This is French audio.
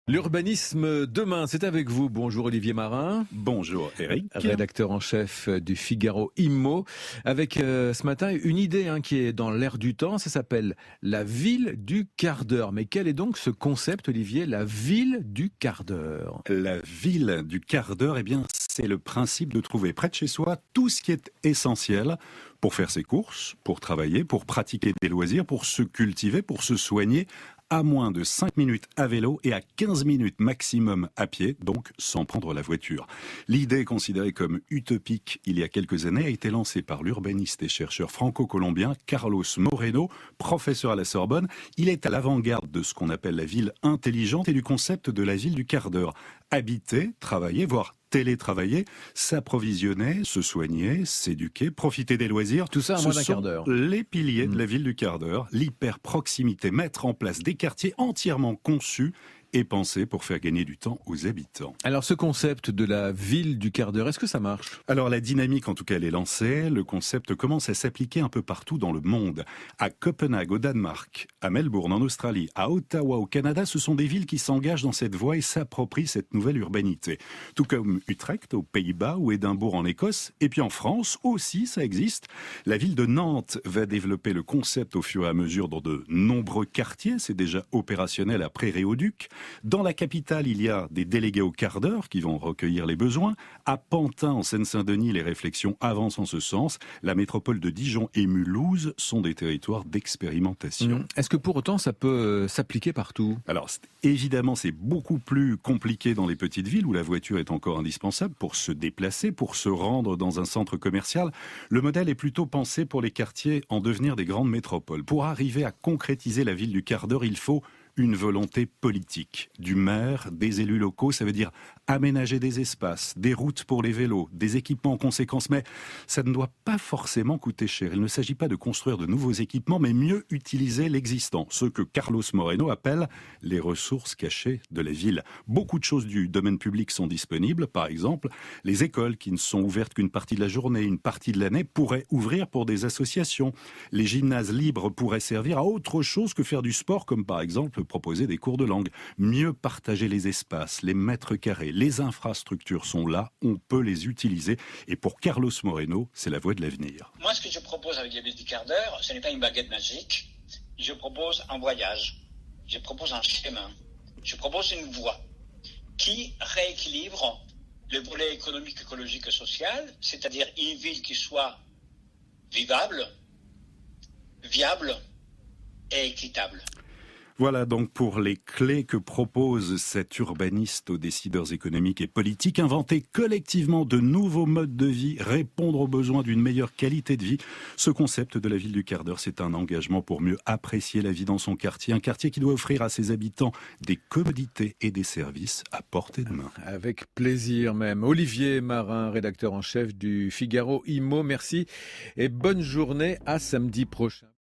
L'urbanisme demain, c'est avec vous. Bonjour Olivier Marin. Bonjour Eric. Rédacteur en chef du Figaro Immo. Avec ce matin une idée qui est dans l'air du temps, ça s'appelle la ville du quart d'heure. Mais quel est donc ce concept, Olivier, la ville du quart d'heure? La ville du quart d'heure, c'est le principe de trouver près de chez soi tout ce qui est essentiel pour faire ses courses, pour travailler, pour pratiquer des loisirs, pour se cultiver, pour se soigner, à moins de 5 minutes à vélo et à 15 minutes maximum à pied, donc sans prendre la voiture. L'idée, considérée comme utopique il y a quelques années, a été lancée par l'urbaniste et chercheur franco-colombien Carlos Moreno, professeur à la Sorbonne. Il est à l'avant-garde de ce qu'on appelle la ville intelligente et du concept de la ville du quart d'heure. Habiter, travailler, voire télétravailler, s'approvisionner, se soigner, s'éduquer, profiter des loisirs. Tout ça en moins d'un quart d'heure. Les piliers de la ville du quart d'heure, l'hyper-proximité, mettre en place des quartiers entièrement conçus et pensés pour faire gagner du temps aux habitants. Alors ce concept de la ville du quart d'heure, est-ce que ça marche? Alors la dynamique, en tout cas, elle est lancée. Le concept commence à s'appliquer un peu partout dans le monde. À Copenhague, au Danemark, à Melbourne, en Australie, à Ottawa, au Canada, ce sont des villes qui s'engagent dans cette voie et s'approprient cette nouvelle urbanité. Tout comme Utrecht, aux Pays-Bas, ou Édimbourg, en Écosse. Et puis en France aussi, ça existe. La ville de Nantes va développer le concept au fur et à mesure dans de nombreux quartiers. C'est déjà opérationnel à Prairie-au-Duc. Dans la capitale, il y a des délégués au quart d'heure qui vont recueillir les besoins. À Pantin, en Seine-Saint-Denis, les réflexions avancent en ce sens. La métropole de Dijon et Mulhouse sont des territoires d'expérimentation. Est-ce que pour autant ça peut s'appliquer partout? Alors, évidemment, c'est beaucoup plus compliqué dans les petites villes où la voiture est encore indispensable pour se déplacer, pour se rendre dans un centre commercial. Le modèle est plutôt pensé pour les quartiers en devenir des grandes métropoles. Pour arriver à concrétiser la ville du quart d'heure, il faut une volonté politique du maire, des élus locaux. Ça veut dire aménager des espaces, des routes pour les vélos, des équipements en conséquence. Mais ça ne doit pas forcément coûter cher. Il ne s'agit pas de construire de nouveaux équipements, mais mieux utiliser l'existant. Ce que Carlos Moreno appelle les ressources cachées de la ville. Beaucoup de choses du domaine public sont disponibles. Par exemple, les écoles qui ne sont ouvertes qu'une partie de la journée, une partie de l'année, pourraient ouvrir pour des associations. Les gymnases libres pourraient servir à autre chose que faire du sport, comme par exemple proposer des cours de langue. Mieux partager les espaces, les mètres carrés, les infrastructures sont là, on peut les utiliser. Et pour Carlos Moreno, c'est la voie de l'avenir. Moi, ce que je propose avec la ville du quart d'heure, ce n'est pas une baguette magique. Je propose un voyage. Je propose un chemin. Je propose une voie qui rééquilibre le volet économique, écologique et social, c'est-à-dire une ville qui soit vivable, viable et équitable. Voilà donc pour les clés que propose cet urbaniste aux décideurs économiques et politiques. Inventer collectivement de nouveaux modes de vie, répondre aux besoins d'une meilleure qualité de vie. Ce concept de la ville du quart d'heure, c'est un engagement pour mieux apprécier la vie dans son quartier. Un quartier qui doit offrir à ses habitants des commodités et des services à portée de main. Avec plaisir même. Olivier Marin, rédacteur en chef du Figaro Immo. Merci et bonne journée, à samedi prochain.